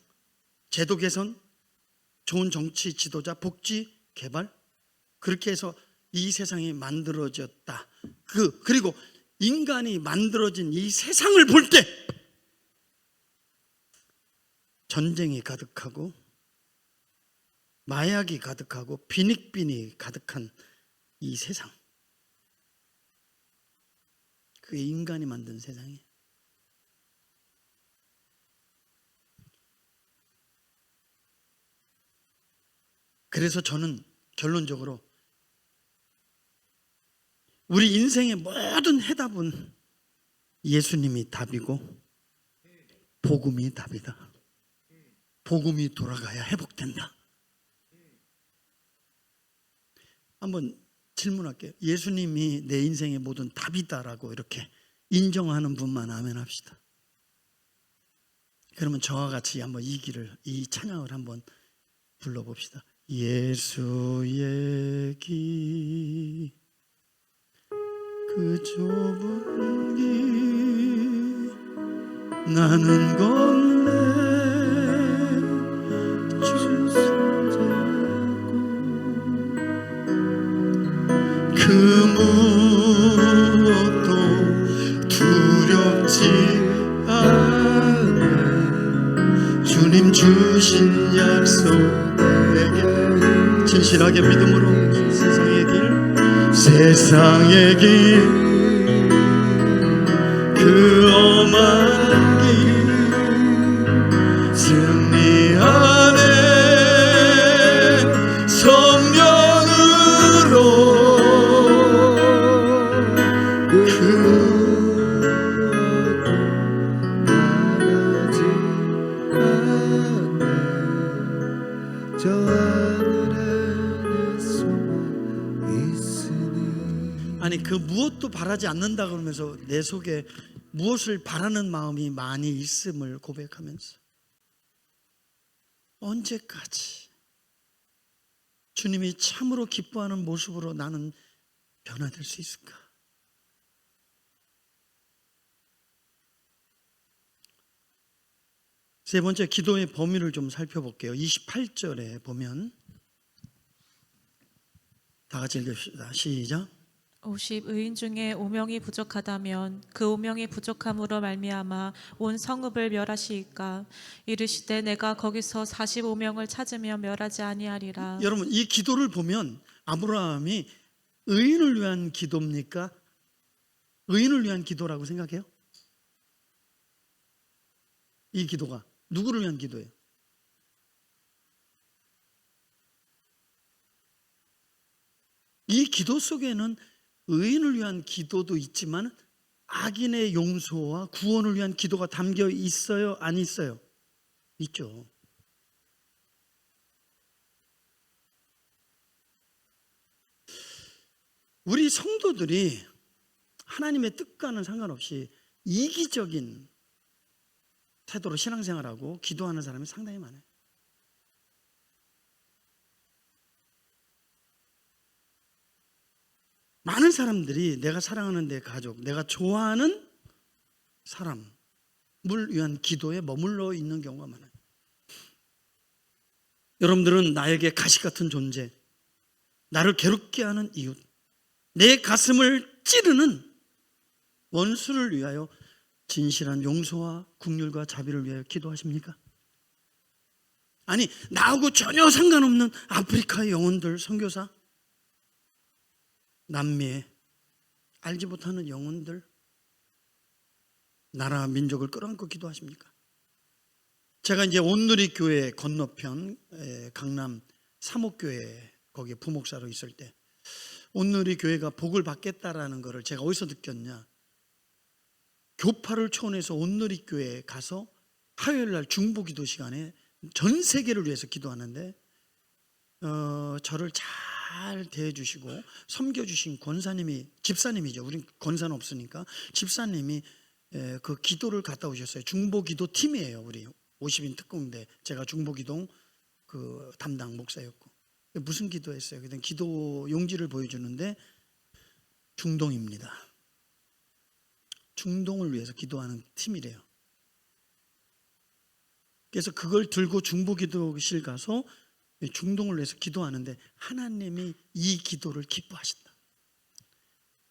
제도 개선, 좋은 정치 지도자, 복지, 개발, 그렇게 해서 이 세상이 만들어졌다. 그리고 인간이 만들어진 이 세상을 볼 때 전쟁이 가득하고 마약이 가득하고 빈익빈이 가득한 이 세상, 그게 인간이 만든 세상이에요. 그래서 저는 결론적으로 우리 인생의 모든 해답은 예수님이 답이고 복음이 답이다. 복음이 돌아가야 회복된다. 한번 질문할게요. 예수님이 내 인생의 모든 답이다라고 이렇게 인정하는 분만 아멘 합시다. 그러면 저와 같이 한번 이 찬양을 한번 불러봅시다. 예수의 길, 그 좁은 길, 나는 건네 주 손잡고 그 무엇도 두렵지 않아. 주님 주신 약속 내게 진실하게 믿음으로 세상의 길, 그 엄한 길 승리하네. 성령으로 나가지 않네. 저 하늘에 내 소망 있으니. 아니, 그 무엇도 바라지 않는다 그러면서 내 속에 무엇을 바라는 마음이 많이 있음을 고백하면서 언제까지 주님이 참으로 기뻐하는 모습으로 나는 변화될 수 있을까? 세 번째, 기도의 범위를 좀 살펴볼게요. 28절에 보면 다 같이 읽읍시다. 시작. 50 의인 중에 5명이 부족하다면 그 5명이 부족함으로 말미암아 온 성읍을 멸하시이까. 이르시되 내가 거기서 45명을 찾으며 멸하지 아니하리라. 여러분, 이 기도를 보면 아브라함이 의인을 위한 기도입니까? 의인을 위한 기도라고 생각해요? 이 기도가 누구를 위한 기도예요? 이 기도 속에는 의인을 위한 기도도 있지만 악인의 용서와 구원을 위한 기도가 담겨 있어요? 안 있어요? 있죠. 우리 성도들이 하나님의 뜻과는 상관없이 이기적인 태도로 신앙생활하고 기도하는 사람이 상당히 많아요. 많은 사람들이 내가 사랑하는 내 가족, 내가 좋아하는 사람을 위한 기도에 머물러 있는 경우가 많아요. 여러분들은 나에게 가시 같은 존재, 나를 괴롭게 하는 이웃, 내 가슴을 찌르는 원수를 위하여 진실한 용서와 긍휼과 자비를 위하여 기도하십니까? 아니, 나하고 전혀 상관없는 아프리카의 영혼들, 선교사, 남미에 알지 못하는 영혼들, 나라 민족을 끌어안고 기도하십니까? 제가 이제 온누리 교회 건너편 강남 사목교회 거기 부목사로 있을 때 온누리 교회가 복을 받겠다라는 것을 제가 어디서 느꼈냐, 교파를 초원해서 온누리 교회에 가서 화요일 날 중보기도 시간에 전 세계를 위해서 기도하는데 저를 잘 대해주시고 섬겨주신 권사님이, 집사님이죠. 우린 권사는 없으니까 집사님이 그 기도를 갔다 오셨어요. 중보기도 팀이에요. 우리 50인 특공대, 제가 중보기동 그 담당 목사였고. 무슨 기도했어요? 그냥 기도 용지를 보여주는데 중동입니다. 중동을 위해서 기도하는 팀이래요. 그래서 그걸 들고 중보기도실 가서 중동을 위해서 기도하는데 하나님이 이 기도를 기뻐하신다.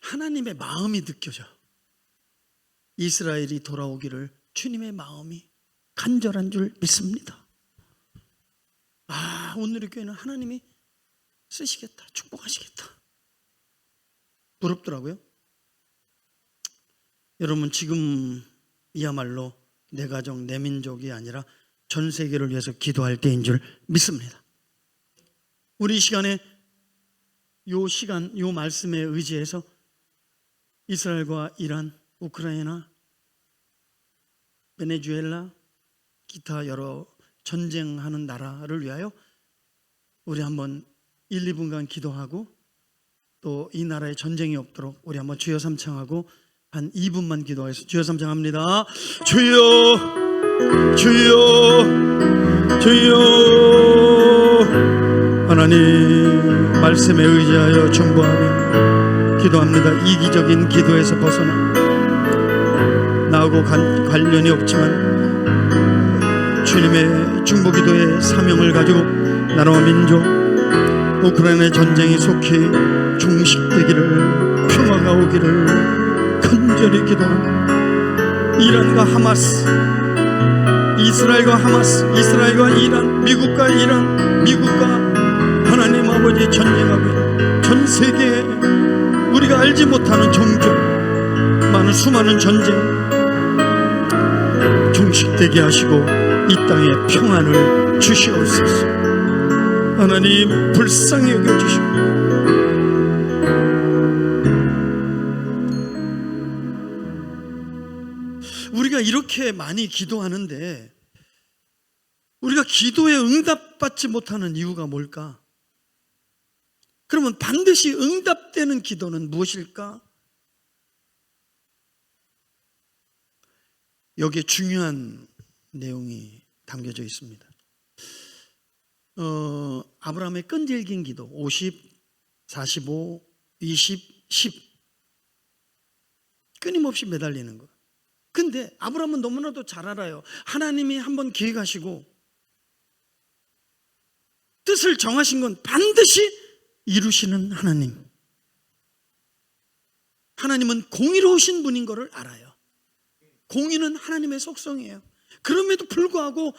하나님의 마음이 느껴져. 이스라엘이 돌아오기를 주님의 마음이 간절한 줄 믿습니다. 오늘의 교회는 하나님이 쓰시겠다, 축복하시겠다. 부럽더라고요. 여러분, 지금 이야말로 내 가정, 내 민족이 아니라 전 세계를 위해서 기도할 때인 줄 믿습니다. 우리 이 시간에 요 말씀에 의지해서 이스라엘과 이란, 우크라이나, 베네수엘라, 기타 여러 전쟁하는 나라를 위하여 우리 한번 1, 2분간 기도하고, 또 이 나라에 전쟁이 없도록 우리 한번 주여 삼창하고 한 2분만 기도하겠습니다. 주여 삼창합니다. 주여, 주여, 주여. 하나님 말씀에 의지하여 중보하며 기도합니다. 이기적인 기도에서 벗어나 나하고 관련이 없지만 주님의 중보기도의 사명을 가지고 나라와 민족, 우크라이나의 전쟁이 속히 중식되기를, 평화가 오기를 간절히 기도합니다. 이란과 하마스, 이스라엘과 하마스, 이스라엘과 이란, 미국과 이란, 미국과 하나님 아버지 전쟁하고 있는 전 세계에 우리가 알지 못하는 종족, 많은 수많은 전쟁 종식되게 하시고 이 땅에 평안을 주시옵소서. 하나님 불쌍히 여겨주시고 우리가 이렇게 많이 기도하는데 우리가 기도에 응답받지 못하는 이유가 뭘까? 그러면 반드시 응답되는 기도는 무엇일까? 여기에 중요한 내용이 담겨져 있습니다. 아브라함의 끈질긴 기도 50, 45, 20, 10 끊임없이 매달리는 거. 근데 아브라함은 너무나도 잘 알아요. 하나님이 한번 계획하시고 뜻을 정하신 건 반드시 이루시는 하나님. 하나님은 공의로우신 분인 것을 알아요. 공의는 하나님의 속성이에요. 그럼에도 불구하고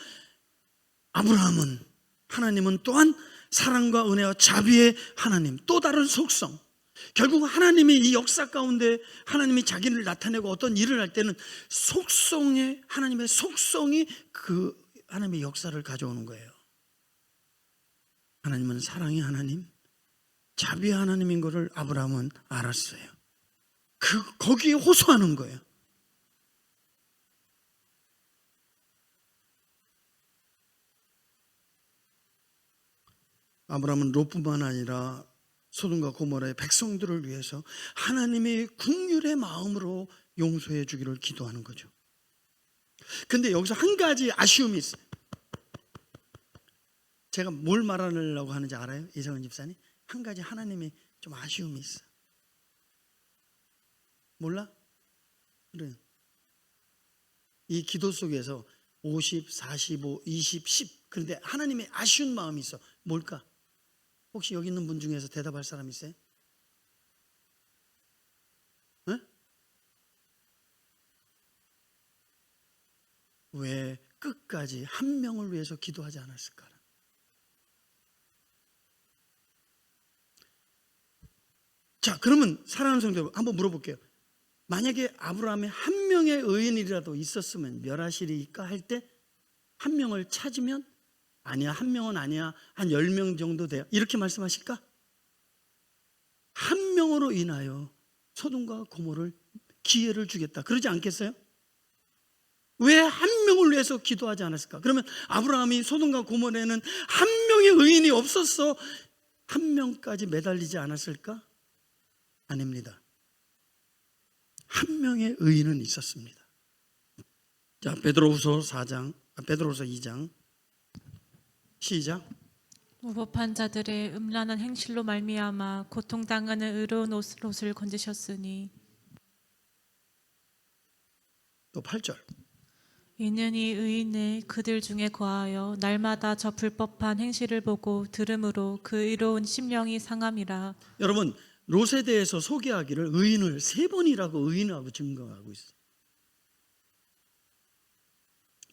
하나님은 또한 사랑과 은혜와 자비의 하나님, 또 다른 속성. 결국 하나님이 이 역사 가운데 하나님이 자기를 나타내고 어떤 일을 할 때는 하나님의 속성이 그 하나님의 역사를 가져오는 거예요. 하나님은 사랑의 하나님, 자비의 하나님인 것을 아브라함은 알았어요. 거기에 호소하는 거예요. 아브라함은 롯뿐만 아니라 소돔과 고모라의 백성들을 위해서 하나님의 긍휼의 마음으로 용서해 주기를 기도하는 거죠. 근데 여기서 한 가지 아쉬움이 있어요. 제가 뭘 말하려고 하는지 알아요? 이성은 집사님? 한 가지 하나님이 좀 아쉬움이 있어. 몰라? 그래. 이 기도 속에서 50, 45, 20, 10. 그런데 하나님의 아쉬운 마음이 있어. 뭘까? 혹시 여기 있는 분 중에서 대답할 사람 있어요? 네? 왜 끝까지 한 명을 위해서 기도하지 않았을까? 자, 그러면 사랑하는 성도 여러분, 한번 물어볼게요. 만약에 아브라함의 한 명의 의인이라도 있었으면 멸하시리까 할 때 한 명을 찾으면 아니야, 한 명은 아니야, 한 10명 정도 돼요, 이렇게 말씀하실까? 한 명으로 인하여 소돔과 고모를 기회를 주겠다, 그러지 않겠어요? 왜 한 명을 위해서 기도하지 않았을까? 그러면 아브라함이 소돔과 고모에는 한 명의 의인이 없었어 한 명까지 매달리지 않았을까? 아닙니다. 한 명의 의인은 있었습니다. 자, 베드로후서 2장 시작. 무법한 자들의 음란한 행실로 말미암아 고통당하는 의로운 옷을 건지셨으니 또 8절. 이는 이 의인을 그들 중에 거하여 날마다 저 불법한 행실을 보고 들음으로 그 의로운 심령이 상함이라. 여러분, 롯에 대해서 소개하기를 의인을 3번이라고 의인하고 증거하고 있어요.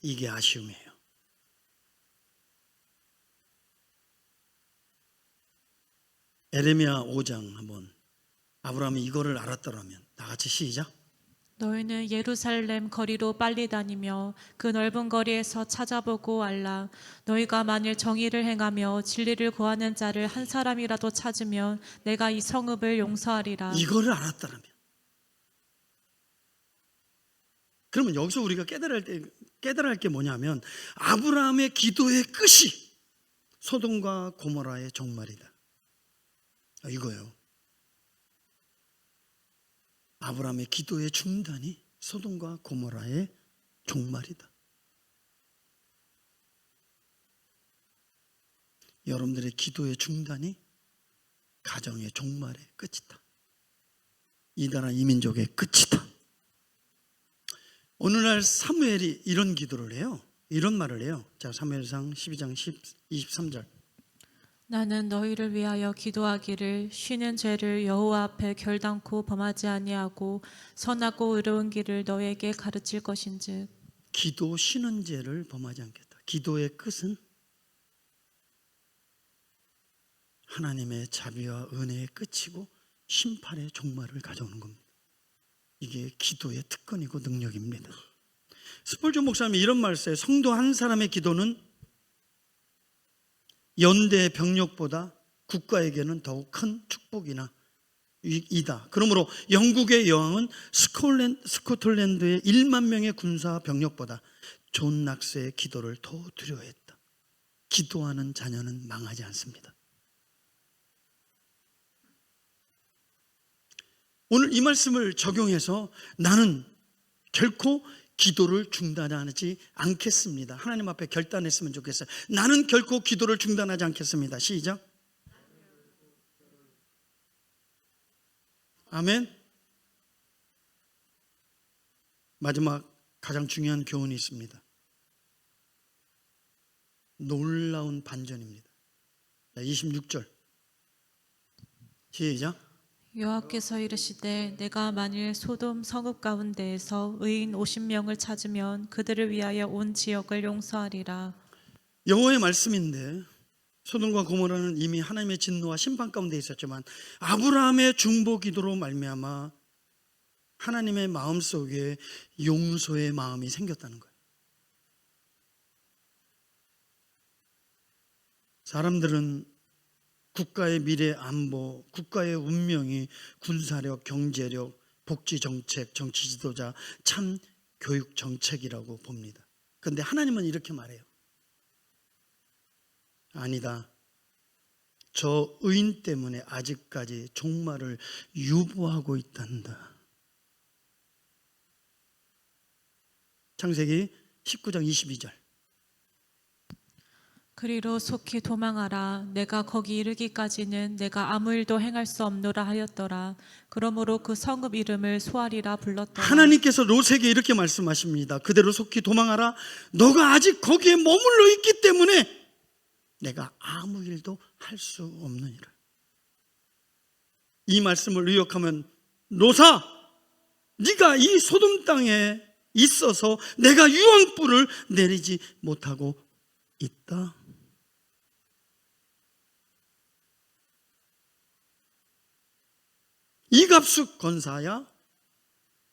이게 아쉬움이에요. 에레미야 5장 한번, 아브라함이 이거를 알았더라면 다 같이 시작. 너희는 예루살렘 거리로 빨리 다니며 그 넓은 거리에서 찾아보고 알라. 너희가 만일 정의를 행하며 진리를 구하는 자를 한 사람이라도 찾으면 내가 이 성읍을 용서하리라. 이거를 알았더라면. 그러면 여기서 우리가 깨달아야 할 게 뭐냐면 아브라함의 기도의 끝이 소돔과 고모라의 종말이다, 이거예요. 아브라함의 기도의 중단이 소돔과 고모라의 종말이다. 여러분들의 기도의 중단이 가정의 종말의 끝이다. 이 나라 이 민족의 끝이다. 오늘날 사무엘이 이런 기도를 해요. 이런 말을 해요. 자, 사무엘상 12장 23절. 나는 너희를 위하여 기도하기를 쉬는 죄를 여호와 앞에 결단코 범하지 아니하고 선하고 의로운 길을 너에게 가르칠 것인즉. 기도 쉬는 죄를 범하지 않겠다. 기도의 끝은 하나님의 자비와 은혜의 끝이고 심판의 종말을 가져오는 겁니다. 이게 기도의 특권이고 능력입니다. 스폴전 목사님이 이런 말을 써요. 성도 한 사람의 기도는 연대 병력보다 국가에게는 더욱 큰 축복이나 이다. 그러므로 영국의 여왕은 스코틀랜드의 1만 명의 군사 병력보다 존 낙스의 기도를 더 두려워했다. 기도하는 자녀는 망하지 않습니다. 오늘 이 말씀을 적용해서 나는 결코 기도를 중단하지 않겠습니다. 하나님 앞에 결단했으면 좋겠어요. 나는 결코 기도를 중단하지 않겠습니다. 시작. 아멘. 마지막 가장 중요한 교훈이 있습니다. 놀라운 반전입니다. 26절 시작. 여호와께서 이르시되 내가 만일 소돔 성읍 가운데에서 의인 50명을 찾으면 그들을 위하여 온 지역을 용서하리라. 여호와의 말씀인데 소돔과 고모라는 이미 하나님의 진노와 심판 가운데 있었지만 아브라함의 중보 기도로 말미암아 하나님의 마음속에 용서의 마음이 생겼다는 거예요. 사람들은 국가의 미래 안보, 국가의 운명이 군사력, 경제력, 복지 정책, 정치 지도자, 참 교육 정책이라고 봅니다. 그런데 하나님은 이렇게 말해요. 아니다. 저 의인 때문에 아직까지 종말을 유보하고 있단다. 창세기 19장 22절. 그리로 속히 도망하라. 내가 거기 이르기까지는 내가 아무 일도 행할 수 없노라 하였더라. 그러므로 그 성읍 이름을 소알이라 불렀더라. 하나님께서 롯에게 이렇게 말씀하십니다. 그대로 속히 도망하라. 너가 아직 거기에 머물러 있기 때문에 내가 아무 일도 할 수 없느니라. 이 말씀을 의역하면, 롯아, 네가 이 소돔 땅에 있어서 내가 유황불을 내리지 못하고 있다. 이갑숙 권사야,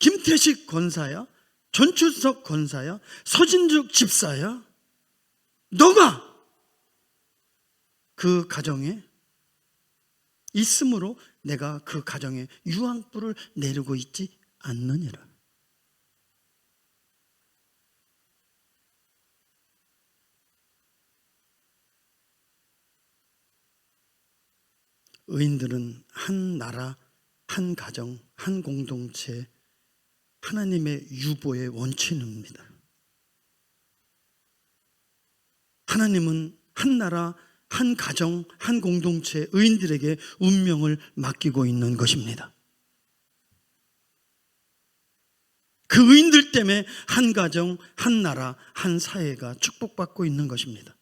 김태식 권사야, 전추석 권사야, 서진죽 집사야, 너가 그 가정에 있으므로 내가 그 가정에 유황불을 내리고 있지 않느니라. 의인들은 한 나라, 한 가정, 한 공동체, 하나님의 유보의 원칙입니다. 하나님은 한 나라, 한 가정, 한 공동체, 의인들에게 운명을 맡기고 있는 것입니다. 그 의인들 때문에 한 가정, 한 나라, 한 사회가 축복받고 있는 것입니다.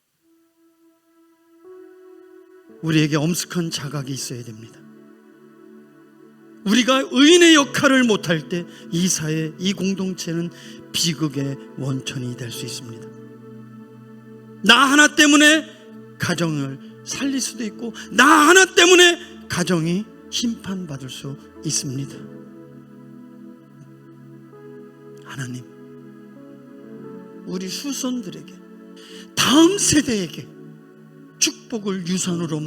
우리에게 엄숙한 자각이 있어야 됩니다. 우리가 의인의 역할을 못할 때 이 사회, 이 공동체는 비극의 원천이 될 수 있습니다. 나 하나 때문에 가정을 살릴 수도 있고, 나 하나 때문에 가정이 심판받을 수 있습니다. 하나님, 우리 후손들에게, 다음 세대에게 축복을 유산으로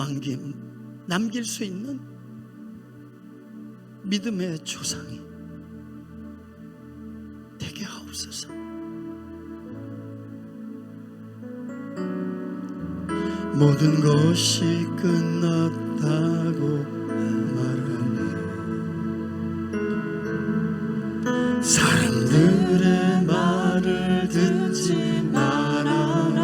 남길 수 있는 믿음의 조상이 되게 하옵소서. 모든 것이 끝났다고 말하네. 사람들의 말을 듣지 말아라.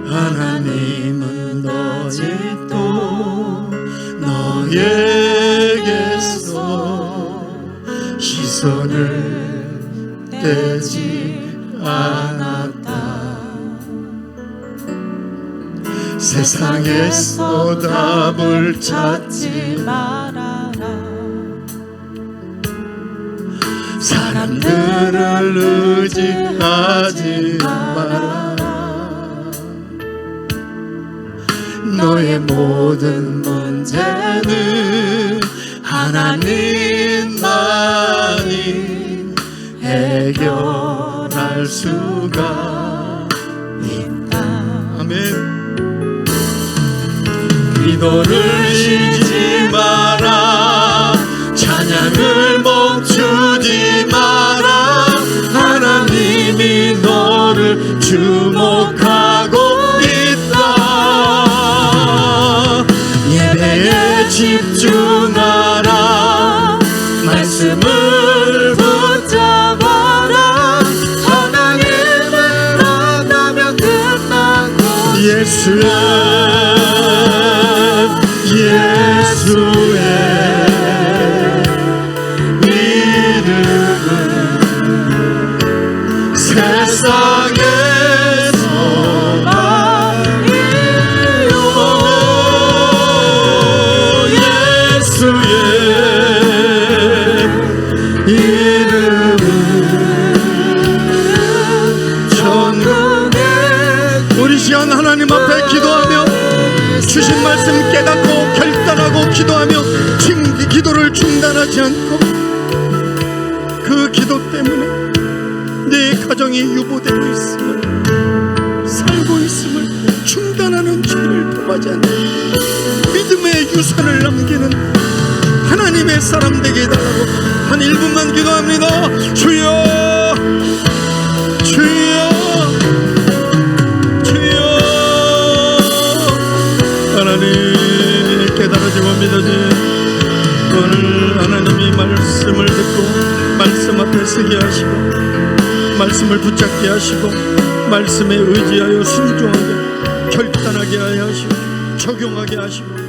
하나님은 아직도 너에게서 시선을 떼지 않았다. 세상에서 답을 찾지 말아라. 사람들을 의지하지 마라. 너의 모든 문제는 하나님만이 해결할 수가 있다. 아멘. 기도를 쉬지 마라. 찬양을 멈추지 마라. 하나님이 너를 주목하고 있다. 예배에 집중하라. 말씀을 붙잡아라. 하나님을 만나면 끝나고 예수의 이름은 세상에서 많이요. 예수의 이름은 천국에. 우리 시간 하나님 앞에 기도하며 주신 말씀 깨닫고 결단하고 기도하며 기도를 중단하지 않고, 그 기도 때문에 내 가정이 유보되고 있음을, 살고 있음을 중단하는 죄를 범하지 않는 믿음의 유산을 남기는 하나님의 사람 되게 해달라고 한 1분만 기도합니다. 주여, 주여, 주여. 하나님 깨달아지고 믿어지. 오늘 하나님이 말씀을 듣고 말씀 앞에 서게 하시고 말씀을 붙잡게 하시고 말씀에 의지하여 순종하게 결단하게 하여 하시고 적용하게 하시고